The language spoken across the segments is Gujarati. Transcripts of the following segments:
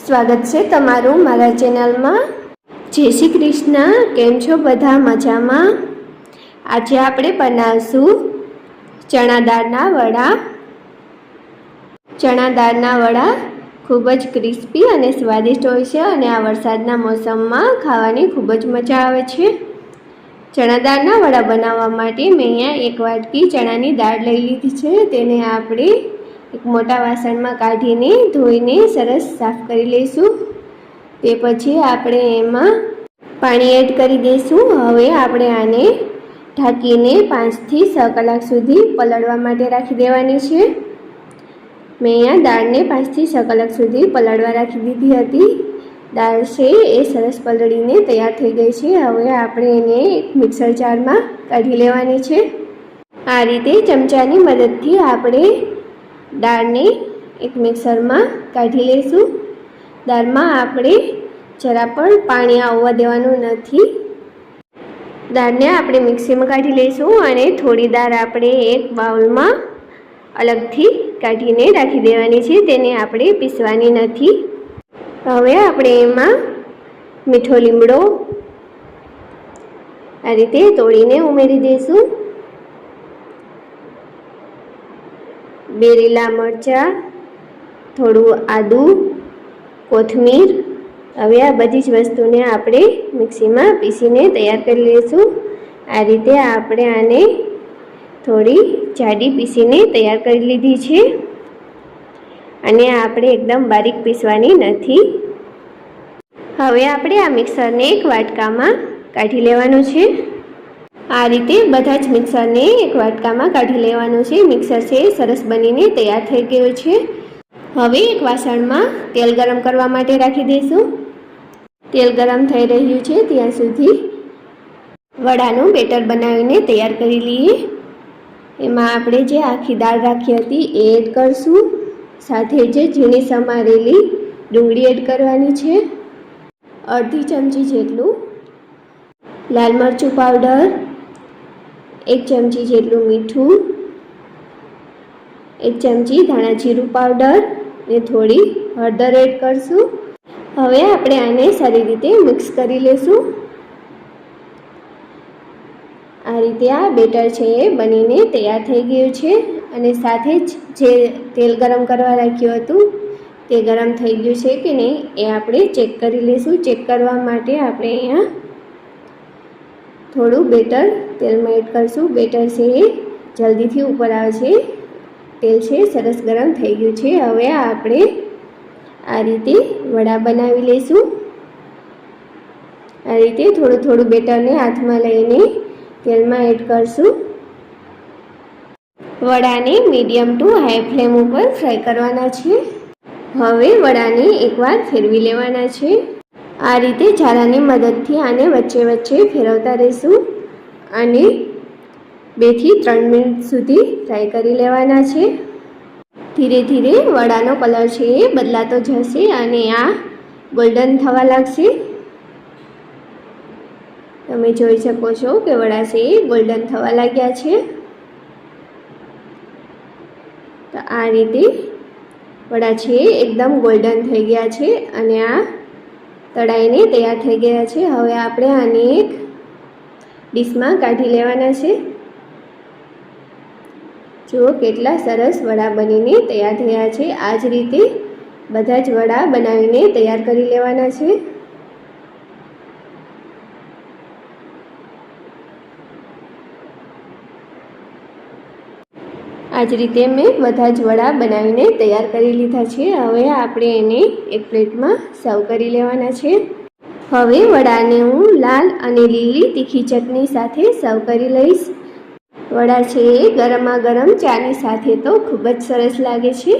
સ્વાગત છે તમારું મારા ચેનલમાં। જય શ્રી કૃષ્ણ। કેમ છો બધા? મજામાં? આજે આપણે બનાવશું ચણા દાળના વડા। ચણા દાળના વડા ખૂબ જ ક્રિસ્પી અને સ્વાદિષ્ટ હોય છે અને આ વરસાદના મોસમમાં ખાવાની ખૂબ જ મજા આવે છે। ચણા દાળના વડા બનાવવા માટે મેં અહીંયા એક વાટકી ચણાની દાળ લઈ લીધી છે। તેને આપણે એક મોટા વાસણમાં કાઢીને ધોઈને સરસ સાફ કરી લઈશું। તે પછી આપણે એમાં પાણી એડ કરી દઈશું। હવે આપણે આને ઢાંકીને 5 થી 6 કલાક સુધી પલાળવા માટે રાખી દેવાની છે। મેં અહીંયા દાળને 5 થી 6 કલાક સુધી પલાળવા રાખી દીધી હતી। દાળ છે એ સરસ પલળીને તૈયાર થઈ ગઈ છે। હવે આપણે એને એક મિક્સર જારમાં કાઢી લેવાની છે। આ રીતે ચમચાની મદદથી આપણે દાળને એક મિક્સરમાં કાઢી લઈશું। દાળમાં આપણે જરા પણ પાણી આવવા દેવાનું નથી। દાળને આપણે મિક્સીમાં કાઢી લઈશું અને થોડી દાળ આપણે એક બાઉલમાં અલગથી કાઢીને રાખી દેવાની છે। તેને આપણે પીસવાની નથી। હવે આપણે એમાં મીઠો લીમડો આ રીતે તોડીને ઉમેરી દઈશું। 2 લીલા મરચાં, થોડું આદું, કોથમીર। હવે આ બધી જ વસ્તુને આપણે મિક્સીમાં પીસીને તૈયાર કરી લઈશું। આ રીતે આપણે આને થોડી જાડી પીસીને તૈયાર કરી લીધી છે અને આપણે એકદમ બારીક પીસવાની નથી। હવે આપણે આ મિક્સરને એક વાટકામાં કાઢી લેવાનું છે। આ રીતે બધા જ મિક્સરને એક વાટકામાં કાઢી લેવાનું છે। મિક્સર છે સરસ બનીને તૈયાર થઈ ગયું છે। હવે એક વાસણમાં તેલ ગરમ કરવા માટે રાખી દઈશું। તેલ ગરમ થઈ રહ્યું છે ત્યાં સુધી વડાનું બેટર બનાવીને તૈયાર કરી લઈએ। એમાં આપણે જે આખી દાળ રાખી હતી એ એડ કરશું। સાથે જે ઝીણી સમારેલી ડુંગળી એડ કરવાની છે। અડધી ચમચી જેટલું લાલ મરચું પાવડર, 1 ચમચી જેટલું મીઠું, 1 ચમચી ધાણા જીરું પાવડર ને થોડી હળદર એડ કરશું। હવે આપણે આને સારી રીતે મિક્સ કરી લેશું। આ રીતે આ બેટર છે એ બનીને તૈયાર થઈ ગયું છે અને સાથે જ જે તેલ ગરમ કરવા રાખ્યું હતું તે ગરમ થઈ ગયું છે કે નહીં એ આપણે ચેક કરી લઈશું। ચેક કરવા માટે આપણે અહીંયા થોડું બેટર તેલમાં એડ કરશું। બેટર છે એ જલ્દીથી ઉપર આવશે। તેલ છે સરસ ગરમ થઈ ગયું છે। હવે આપણે આ રીતે વડા બનાવી લઈશું। આ રીતે થોડું થોડું બેટરને હાથમાં લઈને તેલમાં એડ કરશું। વડાને મીડિયમ ટુ હાઈ ફ્લેમ ઉપર ફ્રાય કરવાના છે। હવે વડાને એકવાર ફેરવી લેવાના છે। આ રીતે જાળાની મદદથી આને વચ્ચે વચ્ચે ફેરવતા રહીશું અને 2 થી 3 મિનિટ સુધી ફ્રાય કરી લેવાના છે। ધીરે ધીરે વડાનો કલર છે એ બદલાતો જશે અને આ ગોલ્ડન થવા લાગશે। તમે જોઈ શકો છો કે વડા છે એ ગોલ્ડન થવા લાગ્યા છે। તો આ રીતે વડા છે એકદમ ગોલ્ડન થઈ ગયા છે અને આ તળાઈને તૈયાર થઈ ગયા છે। હવે આપણે આને એક ડીશમાં કાઢી લેવાના છે। જુઓ કેટલા સરસ વડા બનીને તૈયાર થયા છે। આ જ રીતે બધા જ વડા બનાવીને તૈયાર કરી લેવાના છે। આ જ રીતે મેં બધા જ વડા બનાવીને તૈયાર કરી લીધા છે। હવે આપણે એને એક પ્લેટમાં સર્વ કરી લેવાના છે। હવે વડાને હું લાલ અને લીલી તીખી ચટણી સાથે સર્વ કરી લઈશ। વડા છે એ ગરમા ગરમ ચાની સાથે તો ખૂબ જ સરસ લાગે છે।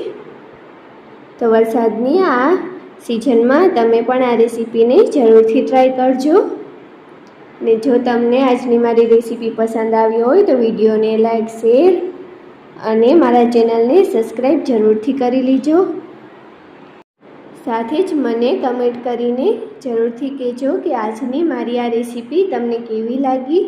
તો વરસાદની આ સિઝનમાં તમે પણ આ રેસીપીને જરૂરથી ટ્રાય કરજો। અને જો તમને આજની મારી રેસીપી પસંદ આવી હોય તો વિડીયોને લાઈક, શેર અને મારા ચેનલને સબસ્ક્રાઈબ જરૂરથી કરી લેજો। સાથે જ મને કમેન્ટ કરીને જરૂરથી કહેજો કે આજની મારી આ રેસીપી તમને કેવી લાગી।